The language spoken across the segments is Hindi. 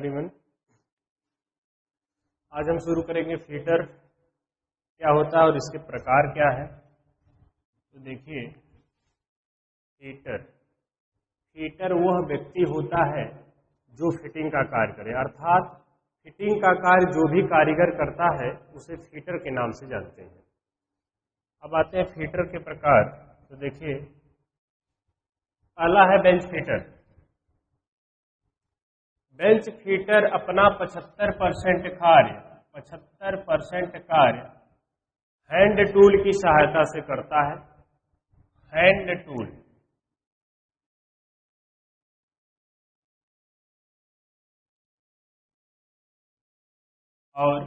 एवरीवन। आज हम शुरू करेंगे फीटर क्या होता है और इसके प्रकार क्या है। तो देखिए, फीटर वह व्यक्ति होता है जो फिटिंग का कार्य करे, अर्थात फिटिंग का कार्य जो भी कारीगर करता है उसे फीटर के नाम से जानते हैं। अब आते हैं फीटर के प्रकार। तो देखिए, पहला है बेंच फीटर। बेंच फीटर अपना 75% कार्य हैंड टूल की सहायता से करता है। हैंड टूल और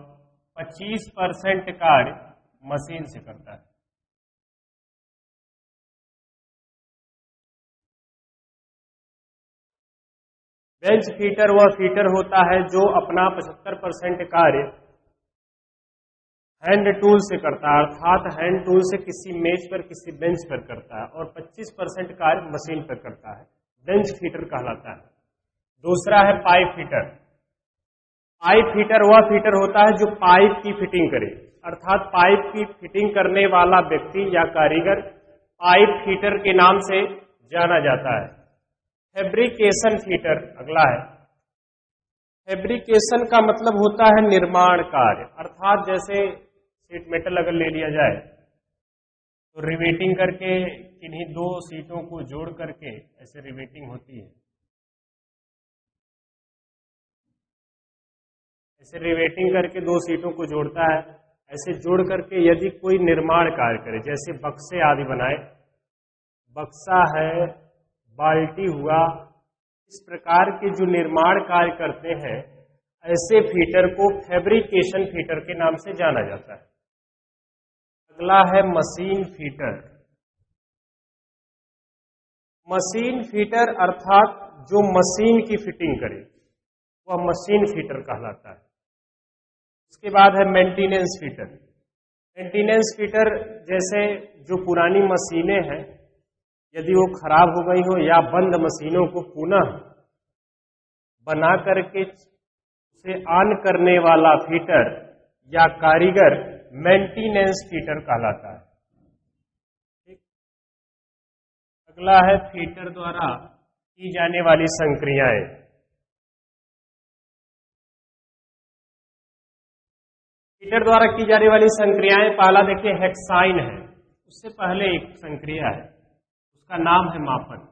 25% कार्य मशीन से करता है। बेंच फीटर वह फीटर होता है जो अपना 75% कार्य हैंड टूल से करता है, अर्थात हैंड टूल से किसी मेज पर किसी बेंच पर करता है, और 25% कार्य मशीन पर करता है। बेंच फीटर कहलाता है। दूसरा है पाइप फीटर। पाइप फीटर वह फीटर होता है जो पाइप की फिटिंग करे, अर्थात पाइप की फिटिंग करने वाला व्यक्ति या कारीगर पाइप फीटर के नाम से जाना जाता है। फैब्रिकेशन फीटर अगला है। फैब्रिकेशन का मतलब होता है निर्माण कार्य, अर्थात जैसे सीट मेटल अगर ले लिया जाए तो रिवेटिंग करके किन्हीं दो सीटों को जोड़ करके ऐसे रिवेटिंग होती है। ऐसे रिवेटिंग करके दो सीटों को जोड़ता है। ऐसे जोड़ करके यदि कोई निर्माण कार्य करे, जैसे बक्से आदि बनाए, बक्सा है, बाल्टी हुआ, इस प्रकार के जो निर्माण कार्य करते हैं, ऐसे फीटर को फैब्रिकेशन फीटर के नाम से जाना जाता है। अगला है मशीन फीटर। मशीन फीटर अर्थात जो मशीन की फिटिंग करे वह मशीन फीटर कहलाता है। उसके बाद है मेंटेनेंस फीटर। मेंटेनेंस फीटर जैसे जो पुरानी मशीनें हैं, यदि वो खराब हो गई हो या बंद मशीनों को पुनः बना करके उसे ऑन करने वाला फीटर या कारीगर मेंटेनेंस फीटर कहलाता है। ठीक। अगला है फीटर द्वारा की जाने वाली संक्रियाएं। फीटर द्वारा की जाने वाली संक्रियाएं, पहला देखिए हेक्साइन है। उससे पहले एक संक्रिया है, उसका नाम है मापन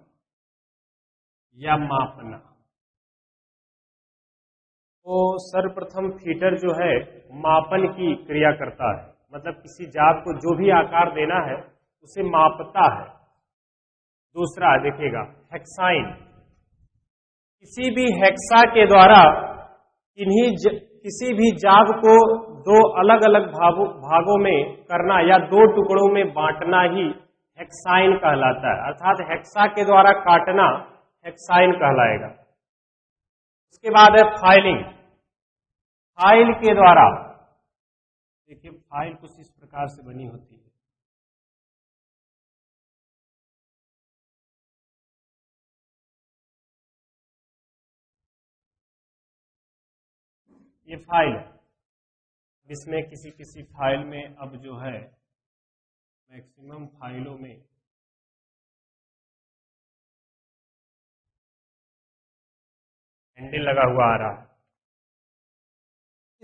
या मापना। तो सर्वप्रथम फीटर जो है मापन की क्रिया करता है, मतलब किसी जाप को जो भी आकार देना है उसे मापता है। दूसरा देखिएगा हेक्साइन। किसी भी हेक्सा के द्वारा किसी भी जाप को दो अलग अलग भागों में करना या दो टुकड़ों में बांटना ही हेक्साइन कहलाता है, अर्थात हेक्सा के द्वारा काटना हेक्साइन कहलाएगा। उसके बाद है फाइलिंग। फाइल के द्वारा, देखिए फाइल कुछ इस प्रकार से बनी होती है। ये फाइल है, जिसमें किसी फाइल में अब जो है मैक्सिमम फाइलों में हैंडल लगा हुआ आ रहा है।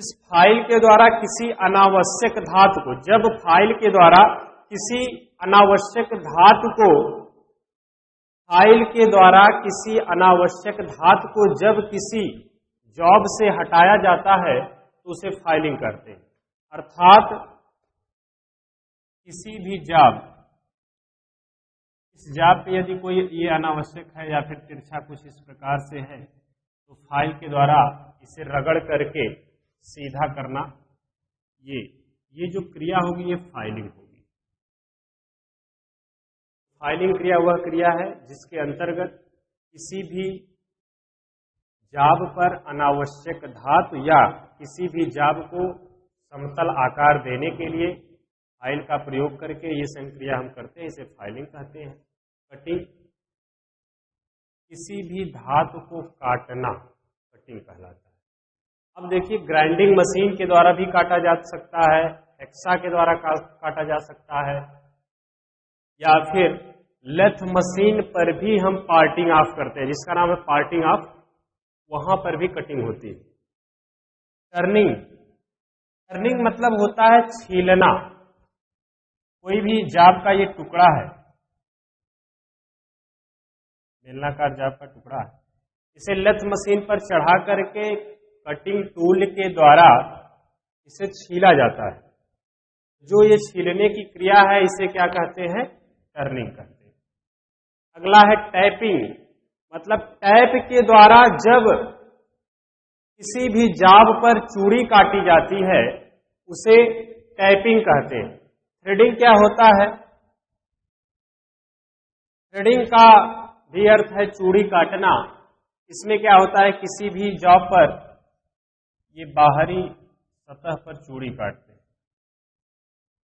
इस फाइल के द्वारा किसी अनावश्यक धातु को, जब फाइल के द्वारा किसी अनावश्यक धातु को, फाइल के द्वारा किसी अनावश्यक धातु को जब किसी जॉब से हटाया जाता है तो उसे फाइलिंग करते हैं। अर्थात किसी भी जॉब, इस जॉब पे यदि कोई ये अनावश्यक है या फिर तिरछा कुछ इस प्रकार से है, तो फाइल के द्वारा इसे रगड़ करके सीधा करना, ये जो क्रिया होगी ये फाइलिंग होगी। फाइलिंग क्रिया वह क्रिया है जिसके अंतर्गत किसी भी जाब पर अनावश्यक धातु या किसी भी जाब को समतल आकार देने के लिए फाइल का प्रयोग करके ये संक्रिया हम करते हैं, इसे फाइलिंग कहते हैं। कटिंग, किसी भी धातु को काटना कटिंग कहलाता है। अब देखिए ग्राइंडिंग मशीन के द्वारा भी काटा जा सकता है, हेक्सा के द्वारा काटा जा सकता है, या फिर लेथ मशीन पर भी हम पार्टिंग ऑफ करते हैं, जिसका नाम है पार्टिंग ऑफ, वहां पर भी कटिंग होती है। टर्निंग, टर्निंग मतलब होता है छीलना। कोई भी जाब का ये टुकड़ा है, बेलनाकार जाब का टुकड़ा है, इसे लेथ मशीन पर चढ़ा करके कटिंग टूल के द्वारा इसे छीला जाता है। जो ये छीलने की क्रिया है इसे क्या कहते हैं? टर्निंग कहते हैं। अगला है टैपिंग, मतलब टैप के द्वारा जब किसी भी जाब पर चूड़ी काटी जाती है उसे टैपिंग कहते हैं। थ्रेडिंग क्या होता है? थ्रेडिंग का भी अर्थ है चूड़ी काटना। इसमें क्या होता है, किसी भी जॉब पर ये बाहरी सतह पर चूड़ी काटते हैं,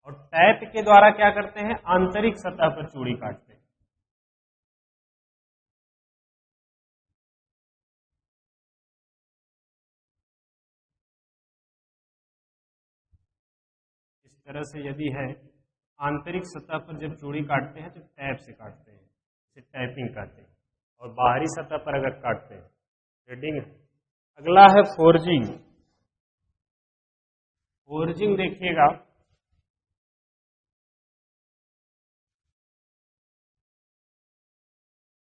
और टैप के द्वारा क्या करते हैं, आंतरिक सतह पर चूड़ी काटते हैं। इस तरह से यदि है, आंतरिक सतह पर जब चूड़ी काटते हैं तो टैप से काटते हैं, इसे टैपिंग कहते हैं। और बाहरी सतह पर अगर काटते हैं थ्रेडिंग है। अगला है फोर्जिंग। फोर्जिंग देखिएगा,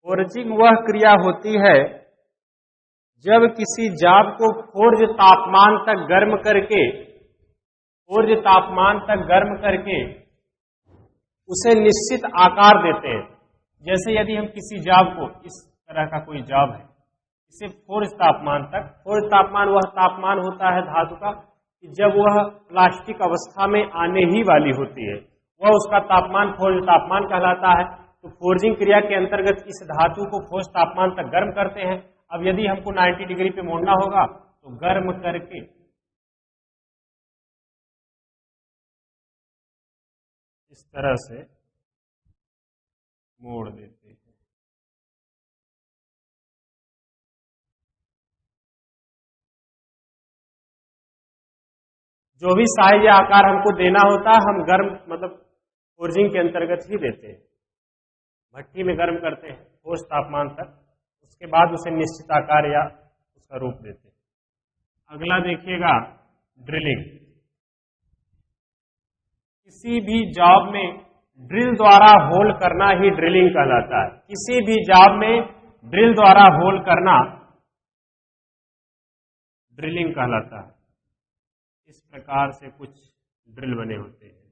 फोर्जिंग वह क्रिया होती है जब किसी जाब को फोर्ज तापमान तक गर्म करके, फोर्ज तापमान तक गर्म करके उसे निश्चित आकार देते हैं। जैसे यदि हम किसी जाब को, इस तरह का कोई जाब है, इसे फोर्ज तापमान तक, फोर्ज तापमान वह तापमान होता है धातु का कि जब वह प्लास्टिक अवस्था में आने ही वाली होती है, वह उसका तापमान फोर्ज तापमान कहलाता है। तो फोर्जिंग क्रिया के अंतर्गत इस धातु को फोर्ज तापमान तक गर्म करते हैं। अब यदि हमको 90 डिग्री पे मोड़ना होगा तो गर्म करके इस तरह से मोड़ देते हैं। जो भी साइज या आकार हमको देना होता है हम गर्म, मतलब फोर्जिंग के अंतर्गत ही देते हैं। भट्टी में गर्म करते हैं ठोस तापमान तक, उसके बाद उसे निश्चित आकार या उसका रूप देते हैं। अगला देखिएगा ड्रिलिंग। किसी भी जॉब में ड्रिल द्वारा होल करना ही ड्रिलिंग कहलाता है। किसी भी जॉब में ड्रिल द्वारा होल करना ड्रिलिंग कहलाता है। इस प्रकार से कुछ ड्रिल बने होते हैं।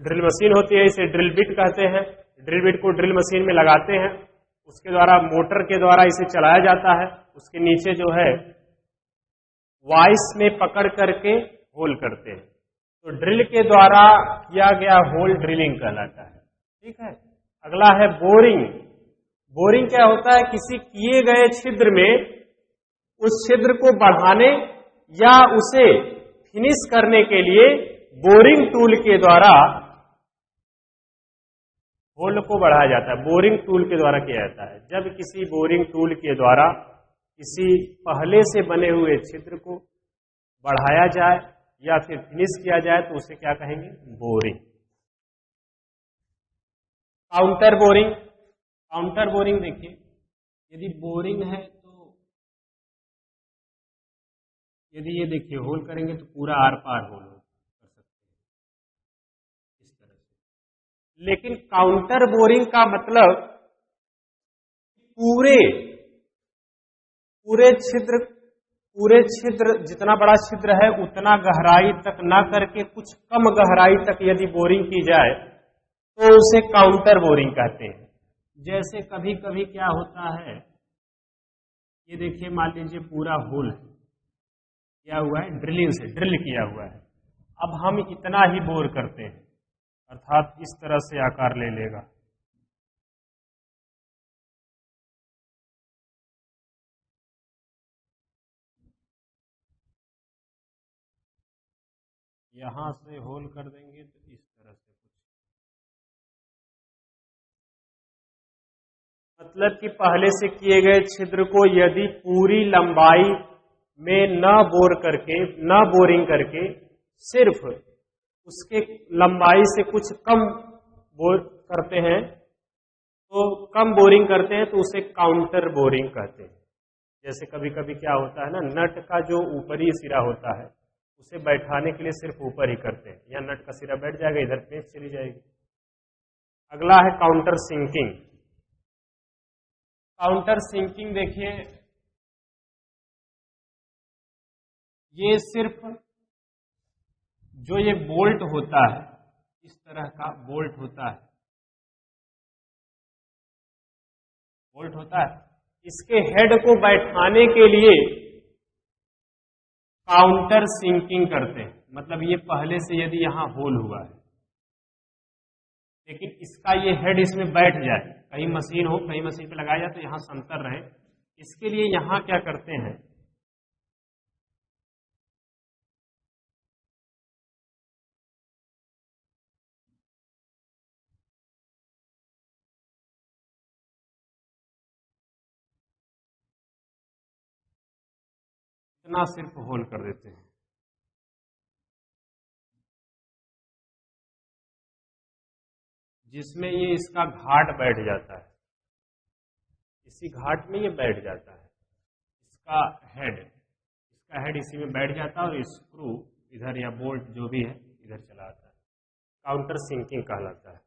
ड्रिल मशीन होती है, इसे ड्रिल बिट कहते हैं। ड्रिल बिट को ड्रिल मशीन में लगाते हैं, उसके द्वारा मोटर के द्वारा इसे चलाया जाता है। उसके नीचे जो है वाइस में पकड़ करके होल करते हैं। तो ड्रिल के द्वारा किया गया होल ड्रिलिंग कहलाता है। ठीक है। अगला है बोरिंग। बोरिंग क्या होता है, किसी किए गए छिद्र में उस छिद्र को बढ़ाने या उसे फिनिश करने के लिए बोरिंग टूल के द्वारा होल को बढ़ाया जाता है। बोरिंग टूल के द्वारा किया जाता है। जब किसी बोरिंग टूल के द्वारा किसी पहले से बने हुए छिद्र को बढ़ाया जाए या फिर फिनिश किया जाए तो उसे क्या कहेंगे, boring. Counter boring. Counter boring देखिए, यदि बोरिंग है तो यदि ये देखिए होल करेंगे तो पूरा आर पार होल कर सकते हैं इस तरह से। लेकिन काउंटर बोरिंग का मतलब पूरे पूरे छिद्र जितना बड़ा छिद्र है उतना गहराई तक ना करके कुछ कम गहराई तक यदि बोरिंग की जाए तो उसे काउंटर बोरिंग कहते हैं। जैसे कभी कभी क्या होता है, ये देखिए मान लीजिए पूरा होल किया हुआ है, ड्रिलिंग से ड्रिल किया हुआ है। अब हम इतना ही बोर करते हैं, अर्थात इस तरह से आकार ले लेगा। यहां से होल कर देंगे तो इस तरह से कुछ मतलब कि पहले से किए गए छिद्र को यदि पूरी लंबाई में न बोरिंग करके सिर्फ उसके लंबाई से कुछ कम बोर करते हैं, तो कम बोरिंग करते हैं तो उसे काउंटर बोरिंग कहते हैं। जैसे कभी कभी क्या होता है ना, नट का जो ऊपरी सिरा होता है उसे बैठाने के लिए सिर्फ ऊपर ही करते हैं, या नट का सिरा बैठ जाएगा, इधर पेंच चली जाएगी। अगला है काउंटर सिंकिंग। काउंटर सिंकिंग देखिए, ये सिर्फ जो ये बोल्ट होता है, इस तरह का बोल्ट होता है, इसके हेड को बैठाने के लिए काउंटर सिंकिंग करते हैं। मतलब ये पहले से यदि यहां होल हुआ है, लेकिन इसका ये हेड इसमें बैठ जाए, कहीं मशीन हो, कहीं मशीन पे लगाया जाए तो यहां संतर रहे, इसके लिए यहां क्या करते हैं, इतना सिर्फ होल कर देते हैं, जिसमें ये इसका घाट बैठ जाता है, इसी घाट में ये बैठ जाता है, इसका हेड इसी में बैठ जाता है और स्क्रू इधर या बोल्ट जो भी है इधर चला आता है। काउंटर सिंकिंग कहलाता है।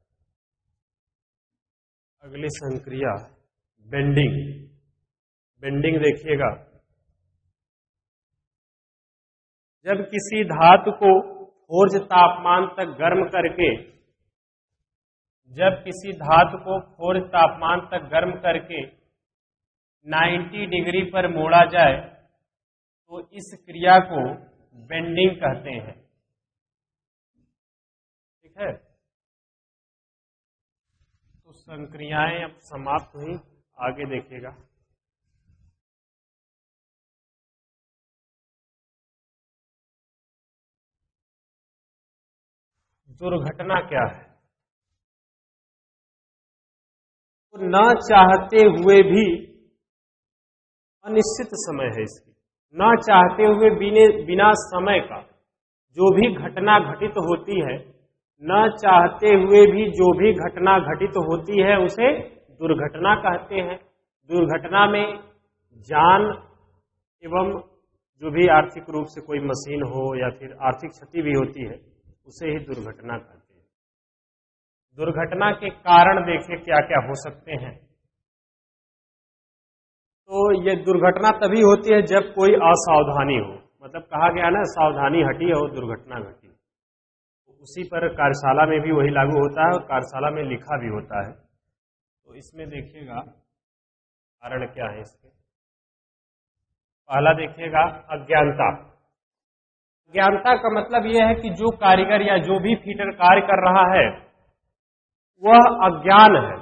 अगली संक्रिया बेंडिंग। बेंडिंग देखिएगा, जब किसी धातु को फोर्ज तापमान तक गर्म करके 90 डिग्री पर मोड़ा जाए तो इस क्रिया को बेंडिंग कहते हैं। ठीक है, तो संक्रियाएं अब समाप्त हुई, आगे देखिएगा। दुर्घटना क्या है? तो न चाहते हुए भी, अनिश्चित समय है इसकी, न चाहते हुए बिना समय का जो भी घटना घटित होती है, न चाहते हुए भी जो भी घटना घटित होती है उसे दुर्घटना कहते हैं। दुर्घटना में जान एवं जो भी आर्थिक रूप से कोई मशीन हो या फिर आर्थिक क्षति भी होती है, उसे ही दुर्घटना कहते हैं। दुर्घटना के कारण देखिए क्या क्या हो सकते हैं। तो ये दुर्घटना तभी होती है जब कोई असावधानी हो, मतलब कहा गया ना, सावधानी हटी और दुर्घटना घटी। तो उसी पर कार्यशाला में भी वही लागू होता है और कार्यशाला में लिखा भी होता है। तो इसमें देखिएगा कारण क्या है इसके। पहला देखिएगा अज्ञानता। अज्ञानता का मतलब यह है कि जो कारीगर या जो भी फिटर कार्य कर रहा है वह अज्ञान है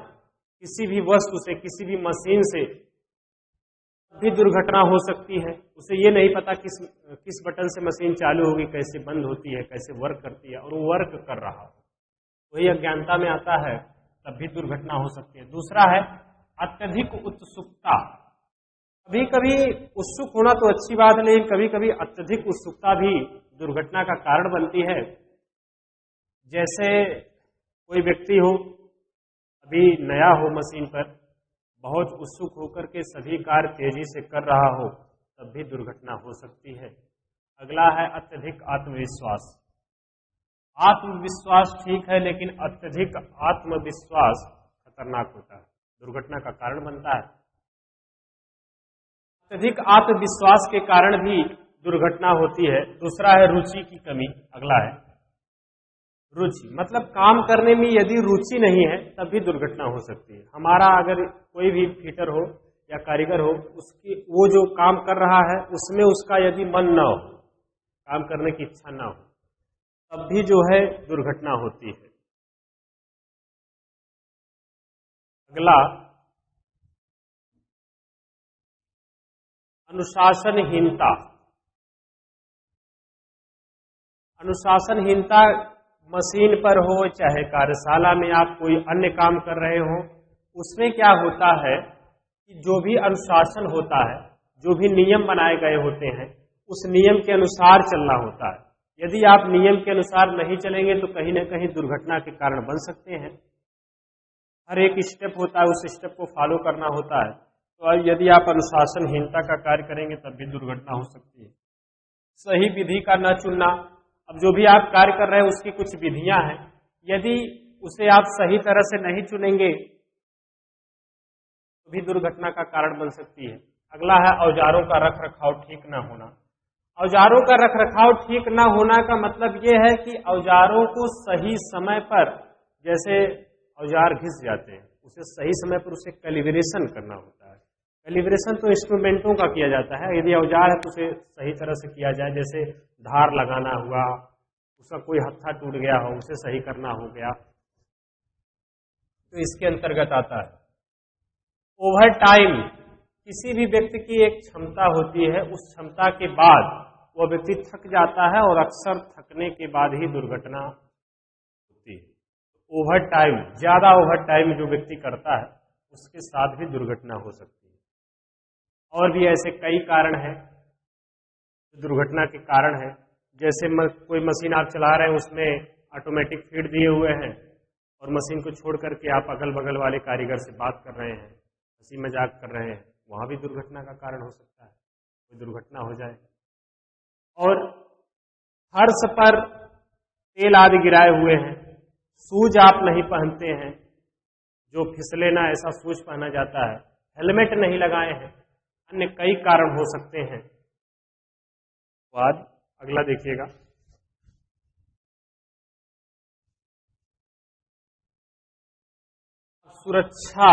किसी भी वस्तु से, किसी भी मशीन से भी दुर्घटना हो सकती है। उसे ये नहीं पता किस बटन से मशीन चालू होगी, कैसे बंद होती है, कैसे वर्क करती है, और वो वर्क कर रहा हो, वही अज्ञानता में आता है, तब भी दुर्घटना हो सकती है। दूसरा है अत्यधिक उत्सुकता। कभी कभी उत्सुक होना तो अच्छी बात है, लेकिन कभी कभी अत्यधिक उत्सुकता भी दुर्घटना का कारण बनती है। जैसे कोई व्यक्ति हो, अभी नया हो मशीन पर, बहुत उत्सुक होकर के सभी कार्य तेजी से कर रहा हो, तब भी दुर्घटना हो सकती है। अगला है अत्यधिक आत्मविश्वास। आत्मविश्वास ठीक है, लेकिन अत्यधिक आत्मविश्वास खतरनाक होता है, दुर्घटना का कारण बनता है। अत्यधिक आत्मविश्वास के कारण भी दुर्घटना होती है। दूसरा है रुचि की कमी। अगला है रुचि, मतलब काम करने में यदि रुचि नहीं है तब भी दुर्घटना हो सकती है। हमारा अगर कोई भी फिटर हो या कारीगर हो, उसकी वो जो काम कर रहा है उसमें उसका यदि मन न हो, काम करने की इच्छा न हो, तब भी जो है दुर्घटना होती है। अगला अनुशासनहीनता। अनुशासनहीनता मशीन पर हो चाहे कार्यशाला में आप कोई अन्य काम कर रहे हो, उसमें क्या होता है कि जो भी अनुशासन होता है, जो भी नियम बनाए गए होते हैं, उस नियम के अनुसार चलना होता है। यदि आप नियम के अनुसार नहीं चलेंगे तो कहीं न कहीं दुर्घटना के कारण बन सकते हैं। हर एक स्टेप होता है, उस स्टेप को फॉलो करना होता है। तो यदि आप अनुशासनहीनता का कार्य करेंगे तब भी दुर्घटना हो सकती है। सही विधि का न चुनना, अब जो भी आप कार्य कर रहे हैं उसकी कुछ विधियां हैं, यदि उसे आप सही तरह से नहीं चुनेंगे तो भी दुर्घटना का कारण बन सकती है। अगला है औजारों का रख रखाव ठीक न होना। औजारों का रख रखाव ठीक न होना का मतलब ये है कि औजारों को सही समय पर, जैसे औजार घिस जाते हैं, उसे सही समय पर उसे कैलिब्रेशन करना होता है। कैलिब्रेशन तो इंस्ट्रूमेंटों का किया जाता है, यदि औजार है तो उसे सही तरह से किया जाए। जैसे धार लगाना हुआ, उसका कोई हत्था टूट गया हो उसे सही करना हो गया, तो इसके अंतर्गत आता है। ओवर टाइम, किसी भी व्यक्ति की एक क्षमता होती है, उस क्षमता के बाद वह व्यक्ति थक जाता है और अक्सर थकने के बाद ही दुर्घटना होती है। ओवर टाइम, ज्यादा ओवर टाइम जो व्यक्ति करता है उसके साथ भी दुर्घटना हो सकती है। और भी ऐसे कई कारण हैं जो दुर्घटना के कारण है। जैसे कोई मशीन आप चला रहे हैं, उसमें ऑटोमेटिक फीड दिए हुए हैं और मशीन को छोड़ करके आप अगल बगल वाले कारीगर से बात कर रहे हैं, हंसी मजाक कर रहे हैं, वहां भी दुर्घटना का कारण हो सकता है, कोई दुर्घटना हो जाए। और फर्श पर तेल आदि गिराए हुए हैं, शूज आप नहीं पहनते हैं, जो फिसले ना ऐसा शूज पहना जाता है, हेलमेट नहीं लगाए हैं, अन्य कई कारण हो सकते हैं। बाद अगला देखिएगा, सुरक्षा।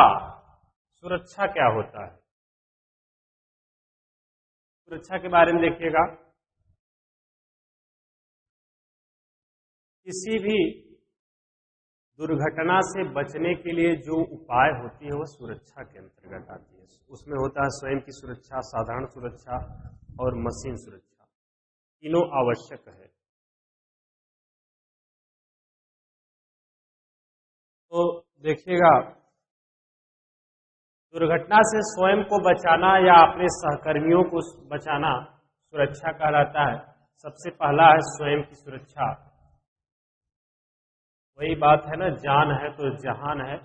सुरक्षा क्या होता है? सुरक्षा के बारे में देखिएगा। किसी भी दुर्घटना से बचने के लिए जो उपाय होती है वह सुरक्षा के अंतर्गत आती है। उसमें होता है स्वयं की सुरक्षा, साधारण सुरक्षा और मशीन सुरक्षा, तीनों आवश्यक है। तो देखिएगा, दुर्घटना से स्वयं को बचाना या अपने सहकर्मियों को बचाना सुरक्षा कहलाता है। सबसे पहला है स्वयं की सुरक्षा। वही बात है ना, जान है तो जहान है,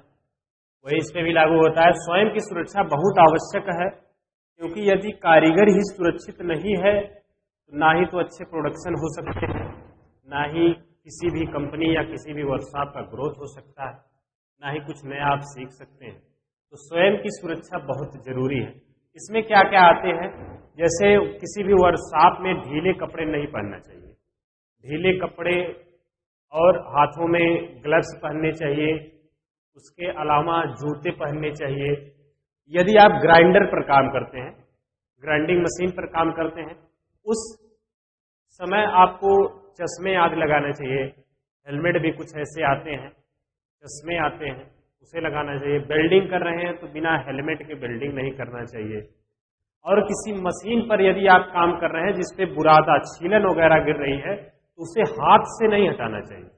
वही इस पे भी लागू होता है। स्वयं की सुरक्षा बहुत आवश्यक है, क्योंकि यदि कारीगर ही सुरक्षित नहीं है तो ना ही तो अच्छे प्रोडक्शन हो सकते हैं, ना ही किसी भी कंपनी या किसी भी वर्कशॉप का ग्रोथ हो सकता है, ना ही कुछ नया आप सीख सकते हैं। तो स्वयं की सुरक्षा बहुत जरूरी है। इसमें क्या क्या आते हैं, जैसे किसी भी वर्कशॉप में ढीले कपड़े नहीं पहनना चाहिए, ढीले कपड़े और हाथों में ग्लव्स पहनने चाहिए, उसके अलावा जूते पहनने चाहिए। यदि आप ग्राइंडर पर काम करते हैं, ग्राइंडिंग मशीन पर काम करते हैं, उस समय आपको चश्मे आदि लगाना चाहिए। हेलमेट भी कुछ ऐसे आते हैं, चश्मे आते हैं, उसे लगाना चाहिए। वेल्डिंग कर रहे हैं तो बिना हेलमेट के वेल्डिंग नहीं करना चाहिए। और किसी मशीन पर यदि आप काम कर रहे हैं जिसपे बुरादा, छीलन वगैरह गिर रही है, तो उसे हाथ से नहीं हटाना चाहिए,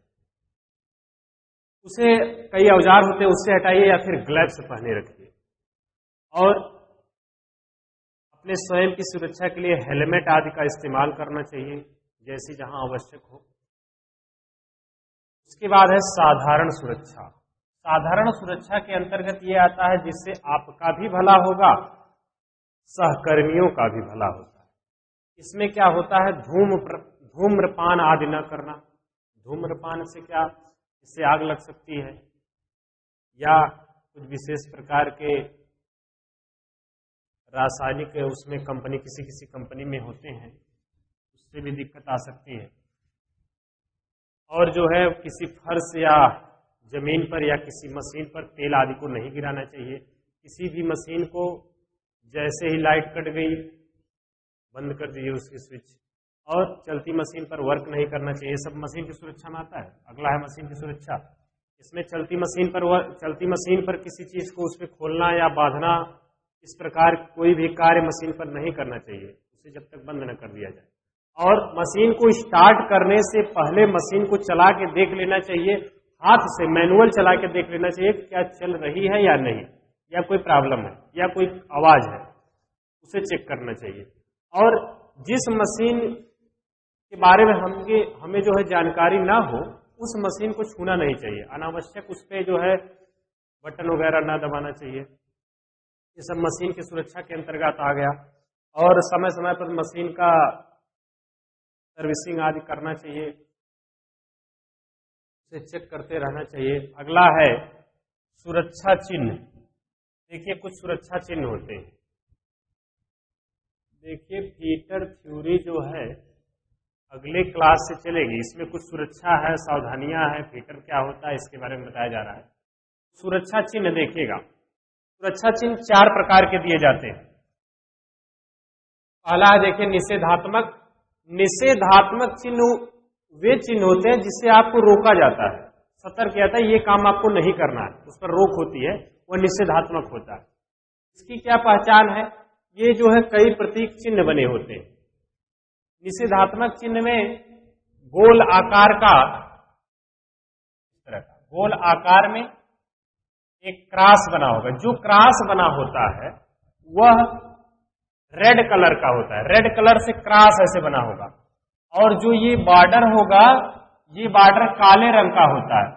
उसे कई औजार होते हैं उससे हटाइए या फिर ग्लव्स पहने रखिए। और अपने स्वयं की सुरक्षा के लिए हेलमेट आदि का इस्तेमाल करना चाहिए जैसे जहां आवश्यक हो। उसके बाद है साधारण सुरक्षा। साधारण सुरक्षा के अंतर्गत ये आता है जिससे आपका भी भला होगा, सहकर्मियों का भी भला होता है। इसमें क्या होता है, धूम्रपान आदि न करना। धूम्रपान से क्या, इससे आग लग सकती है, या कुछ विशेष प्रकार के रासायनिक उसमें कंपनी, किसी कंपनी में होते हैं, उससे भी दिक्कत आ सकती है। और जो है किसी फर्श या जमीन पर या किसी मशीन पर तेल आदि को नहीं गिराना चाहिए। किसी भी मशीन को जैसे ही लाइट कट गई बंद कर दीजिए उसकी स्विच, और चलती मशीन पर वर्क नहीं करना चाहिए। सब मशीन की सुरक्षा में आता है। अगला है मशीन की सुरक्षा। इसमें चलती मशीन पर किसी चीज को उसमें खोलना या बांधना, इस प्रकार कोई भी कार्य मशीन पर नहीं करना चाहिए, उसे जब तक बंद न कर दिया जाए। और मशीन को स्टार्ट करने से पहले मशीन को चला के देख लेना चाहिए, हाथ से मैनुअल चला के देख लेना चाहिए कि क्या चल रही है या नहीं, या कोई प्रॉब्लम है या कोई आवाज है, उसे चेक करना चाहिए। और जिस मशीन के बारे में हमें जो है जानकारी ना हो, उस मशीन को छूना नहीं चाहिए, अनावश्यक उस पर जो है बटन वगैरह ना दबाना चाहिए। ये सब मशीन की सुरक्षा के अंतर्गत आ गया। और समय समय पर मशीन का सर्विसिंग आदि करना चाहिए, उसे चेक करते रहना चाहिए। अगला है सुरक्षा चिन्ह। देखिए कुछ सुरक्षा चिन्ह होते हैं। देखिए फीटर थ्योरी जो है अगले क्लास से चलेगी, इसमें कुछ सुरक्षा है, सावधानियां हैं, फीटर क्या होता है इसके बारे में बताया जा रहा है। सुरक्षा चिन्ह देखिएगा, सुरक्षा चिन्ह 4 प्रकार के दिए जाते हैं। पहला है देखिए निषेधात्मक। निषेधात्मक चिन्ह वे चिन्ह होते हैं जिससे आपको रोका जाता है, सतर्क किया जाता है, ये काम आपको नहीं करना है, उस पर रोक होती है, वह निषेधात्मक होता है। इसकी क्या पहचान है? ये जो है कई प्रतीक चिन्ह बने होते हैं। निषेधात्मक चिन्ह में गोल आकार का, इस तरह का गोल आकार में एक क्रॉस बना होगा। जो क्रॉस बना होता है वह रेड कलर का होता है, रेड कलर से क्रॉस ऐसे बना होगा। और जो ये बॉर्डर होगा, ये बॉर्डर काले रंग का होता है।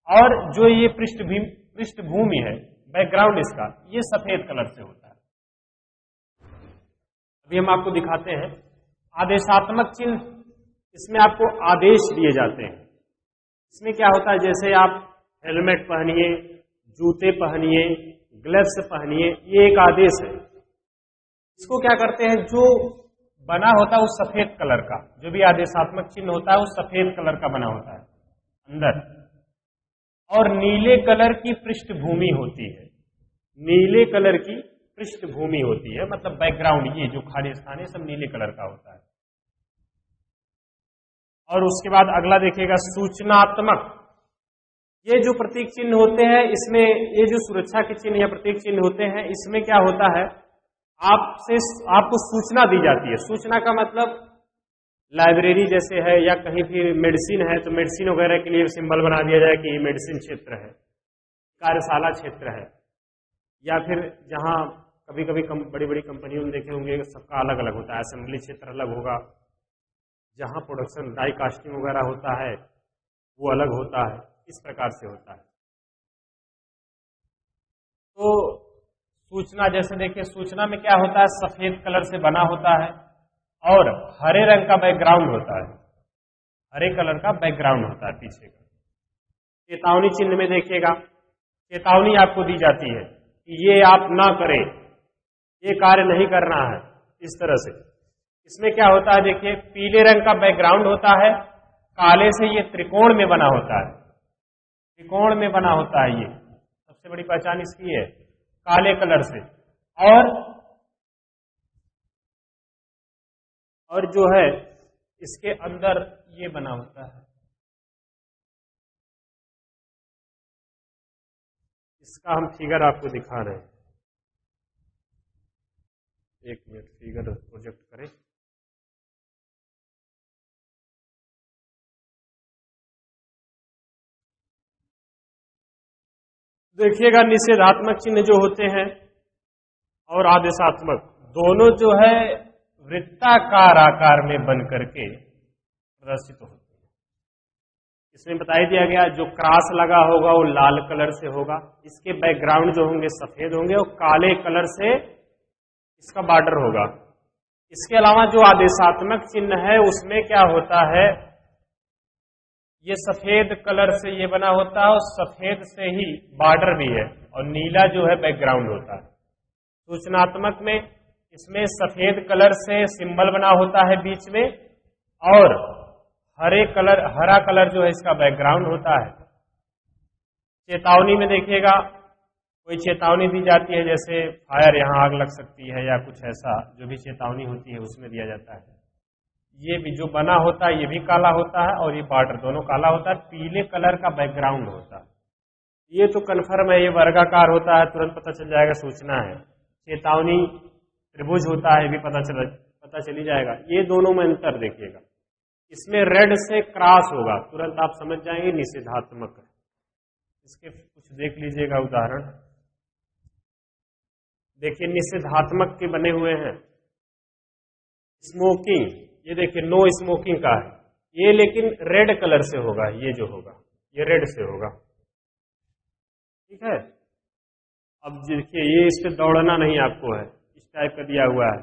और जो ये पृष्ठभूमि है, बैकग्राउंड इसका, ये सफेद कलर से होता है। अभी हम आपको दिखाते हैं। आदेशात्मक चिन्ह, इसमें आपको आदेश दिए जाते हैं। इसमें क्या होता है, जैसे आप हेलमेट पहनिए, जूते पहनिए, ग्लव्स पहनिए, ये एक आदेश है। इसको क्या करते हैं, जो बना होता है वो सफेद कलर का, जो भी आदेशात्मक चिन्ह होता है वो सफेद कलर का बना होता है अंदर, और नीले कलर की पृष्ठभूमि होती है। नीले कलर की पृष्ठभूमि होती है, मतलब बैकग्राउंड, ये जो खाली स्थान है सब नीले कलर का होता है। और उसके बाद अगला देखिएगा सूचनात्मक। ये जो प्रतीक चिन्ह होते हैं, इसमें ये जो सुरक्षा के चिन्ह या प्रतीक चिन्ह होते हैं, इसमें क्या होता है, आपको सूचना दी जाती है। सूचना का मतलब लाइब्रेरी जैसे है या कहीं भी मेडिसिन है तो मेडिसिन वगैरह के लिए सिंबल बना दिया जाए कि ये मेडिसिन क्षेत्र है, कार्यशाला क्षेत्र है। या फिर जहां कभी कभी बड़ी बड़ी कंपनियों में देखे होंगे सबका अलग अलग होता है, असेंबली क्षेत्र अलग होगा, जहां प्रोडक्शन डाई कास्टिंग वगैरह होता है वो अलग होता है, इस प्रकार से होता है। तो सूचना, जैसे देखिए सूचना में क्या होता है, सफेद कलर से बना होता है और हरे रंग का बैकग्राउंड होता है, हरे कलर का बैकग्राउंड होता है पीछे का। चेतावनी चिन्ह में देखिएगा, चेतावनी आपको दी जाती है कि ये आप ना करें, ये कार्य नहीं करना है, इस तरह से। इसमें क्या होता है, देखिए पीले रंग का बैकग्राउंड होता है, काले से ये त्रिकोण में बना होता है, त्रिकोण में बना होता है। ये सबसे बड़ी पहचान इसकी है, काले कलर से। और जो है इसके अंदर ये बना होता है, इसका हम फिगर आपको दिखा रहे हैं। एक मिनट, फिगर प्रोजेक्ट करें। देखिएगा निषेधात्मक चिन्ह जो होते हैं और आदेशात्मक दोनों जो है वृत्ताकार आकार में बन करके प्रदर्शित होते हैं। इसमें बता ही दिया गया, जो क्रॉस लगा होगा वो लाल कलर से होगा, इसके बैकग्राउंड जो होंगे सफेद होंगे और काले कलर से इसका बॉर्डर होगा। इसके अलावा जो आदेशात्मक चिन्ह है उसमें क्या होता है, ये सफेद कलर से ये बना होता है और सफेद से ही बॉर्डर भी है और नीला जो है बैकग्राउंड होता है। सूचनात्मक में इसमें सफेद कलर से सिंबल बना होता है बीच में और हरा कलर जो है इसका बैकग्राउंड होता है। चेतावनी में देखिएगा, कोई चेतावनी दी जाती है, जैसे फायर, यहाँ आग लग सकती है या कुछ ऐसा, जो भी चेतावनी होती है उसमें दिया जाता है। ये भी जो बना होता है ये भी काला होता है और ये बॉर्डर दोनों काला होता है, पीले कलर का बैकग्राउंड होता है। ये तो कन्फर्म है, ये वर्गाकार होता है, तुरंत पता चल जाएगा सूचना है। चेतावनी त्रिभुज होता है, ये भी पता चली जाएगा। ये दोनों में अंतर देखिएगा, इसमें रेड से क्रॉस होगा, तुरंत आप समझ जाएंगे निषेधात्मक है। इसके कुछ देख लीजिएगा उदाहरण। देखिए निषेधात्मक के बने हुए हैं। स्मोकिंग, ये देखिए नो स्मोकिंग का है, ये लेकिन रेड कलर से होगा, ये जो होगा ये रेड से होगा, ठीक है। अब देखिए ये इस पे दौड़ना नहीं आपको है, इस टाइप का दिया हुआ है,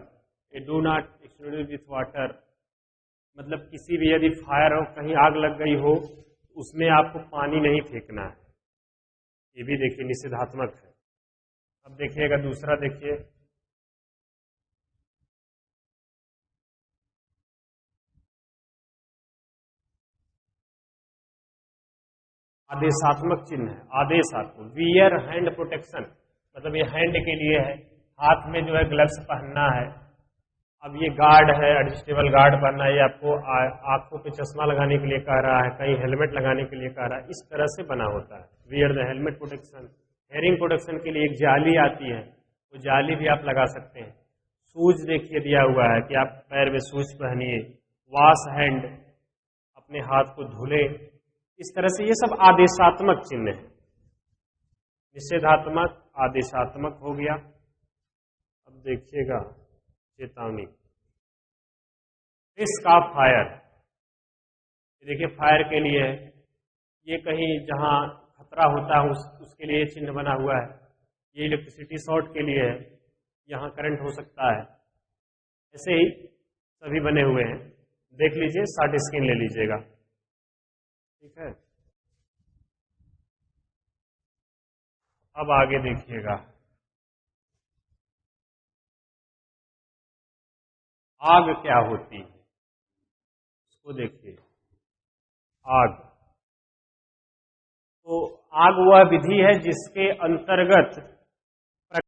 ये do not explode with water, मतलब किसी भी यदि फायर हो, कहीं आग लग गई हो, उसमें आपको पानी नहीं फेंकना है, ये भी देखिए निषेधात्मक है। अब देखिएगा दूसरा, देखिए आदेशात्मक चिन्ह है, आदेशात्मक, वियर हैंड प्रोटेक्शन, मतलब ये हैंड के लिए है, हाथ में जो है ग्लव्स पहनना है। अब ये गार्ड है, एडजस्टेबल गार्ड पहनना है, ये आपको आंखों पे चश्मा लगाने के लिए कह रहा है, कहीं हेलमेट लगाने के लिए कह रहा है, इस तरह से बना होता है। Wear the helmet protection. Hearing protection के लिए एक जाली आती है, वो जाली भी आप लगा सकते हैं। शूज देखिए दिया हुआ है कि आप पैर में शूज पहनिए। वॉश हैंड, अपने हाथ को धुले, इस तरह से ये सब आदेशात्मक चिन्ह है। निषेधात्मक, आदेशात्मक हो गया। अब देखिएगा चेतावनी, रिस्क ऑफ फायर, देखिए फायर के लिए है, ये कहीं जहां खतरा होता है उसके लिए चिन्ह बना हुआ है। ये इलेक्ट्रिसिटी शॉर्ट के लिए है, यहाँ करंट हो सकता है। ऐसे ही सभी बने हुए हैं, देख लीजिए, शॉर्ट स्क्रीन ले लीजिएगा, ठीक है। अब आगे देखिएगा, आग क्या होती है, इसको देखिए। आग, तो आग वह विधि है जिसके अंतर्गत